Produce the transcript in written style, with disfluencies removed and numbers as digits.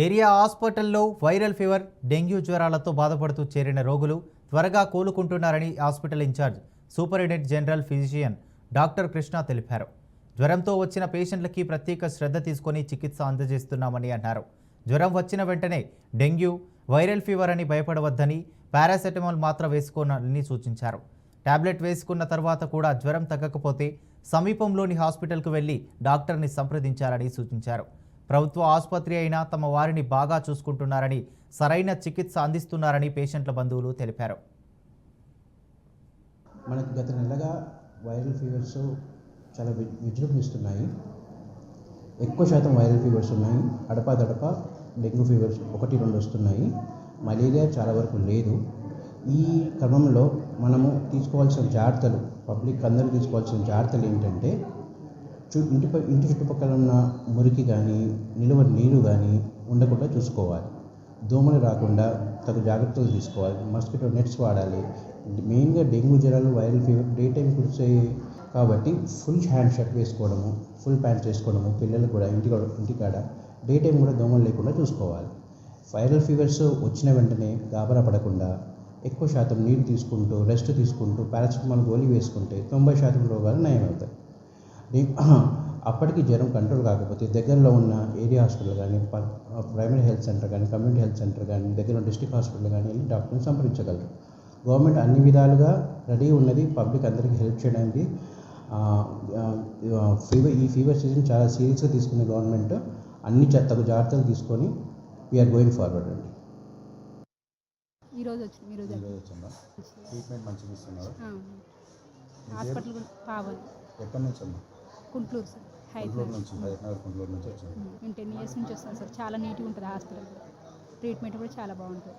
Area హాస్పిటల్లో viral fever, dengue జ్వరాలతో బాధపడుతూ చేరిన రోగులు త్వరగా కోలుకుంటున్నారని hospital in-charge superintendent general physician doctor Krishna తెలిపారు. జ్వరంతో వచ్చిన పేషెంట్లకి ప్రత్యేక శ్రద్ధ తీసుకొని చికిత్స అందజేస్తున్నామని అన్నారు. జ్వరం వచ్చిన వెంటనే డెంగ్యూ, వైరల్ ఫీవర్ అని భయపడవద్దని, పారాసెటమాల్ మాత్ర వేసుకోవాలని సూచించారు. టాబ్లెట్ వేసుకున్న తర్వాత కూడా జ్వరం తగ్గకపోతే సమీపంలోని హాస్పిటల్కు వెళ్లి డాక్టర్ని సంప్రదించాలని సూచించారు. ప్రభుత్వ ఆసుపత్రి అయినా తమ వారిని బాగా చూసుకుంటున్నారని, సరైన చికిత్స అందిస్తున్నారని పేషెంట్ల బంధువులు తెలిపారు. మనకు గత నెలగా వైరల్ ఫీవర్స్ చాలా విజృంభిస్తున్నాయి. ఎక్కువ శాతం వైరల్ ఫీవర్స్ ఉన్నాయి. అడపాదడప డెంగ్యూ ఫీవర్స్ 1-2 వస్తున్నాయి. మలేరియా చాలా వరకు లేదు. ఈ క్రమంలో మనము తీసుకోవాల్సిన జాగ్రత్తలు, పబ్లిక్ అందరూ తీసుకోవాల్సిన జాగ్రత్తలు ఏంటంటే, ఇంటి చుట్టుపక్కల ఉన్న మురికి కానీ, నిలువ నీరు కానీ ఉండకుండా చూసుకోవాలి. దోమలు రాకుండా తగు జాగ్రత్తలు తీసుకోవాలి. మస్కిటో నెట్స్ వాడాలి. మెయిన్గా డెంగ్యూ జ్వరాలు, వైరల్ ఫీవర్ డే టైం కురిసాయి కాబట్టి ఫుల్ హ్యాండ్ షర్ట్ వేసుకోవడము, ఫుల్ ప్యాంట్స్ వేసుకోవడము, పిల్లలు కూడా ఇంటికాడ డే టైం కూడా దోమలు లేకుండా చూసుకోవాలి. వైరల్ ఫీవర్స్ వచ్చిన వెంటనే గాబరా పడకుండా ఎక్కువ శాతం నీరు తీసుకుంటూ, రెస్ట్ తీసుకుంటూ, పారాసిటమాల్ గోళీ వేసుకుంటే 90% రోగాలు నయమవుతాయి. అప్పటికి జ్వరం కంట్రోల్ కాకపోతే దగ్గరలో ఉన్న ఏరియా హాస్పిటల్ కానీ, ప్రైమరీ హెల్త్ సెంటర్ కానీ, కమ్యూనిటీ హెల్త్ సెంటర్ కానీ, దగ్గర ఉన్న డిస్ట్రిక్ట్ హాస్పిటల్ కానీ వెళ్ళి డాక్టర్ని సంప్రదించగలరు. గవర్నమెంట్ అన్ని విధాలుగా రెడీ ఉన్నది పబ్లిక్ అందరికీ హెల్ప్ చేయడానికి. ఈ ఫీవర్ సీజన్ చాలా సీరియస్గా తీసుకునే గవర్నమెంట్ అన్ని తగు జాగ్రత్తలు తీసుకొని వీఆర్ గోయింగ్ ఫార్వర్డ్ అండి. ఈరోజు వచ్చిందా? ట్రీట్మెంట్ మంచిగా ఇస్తున్నారు. హాస్పిటల్ కావాలి. ఎక్కడి నుంచి అమ్మా? గుంటూరు సార్. హైదరాబాద్ నుంచి గుంటూరు నుంచి వచ్చాను. నేను 10 years నుంచి వస్తాను సార్. చాలా నీట్గా ఉంటుంది హాస్పిటల్. ట్రీట్మెంట్ కూడా చాలా బాగుంటుంది.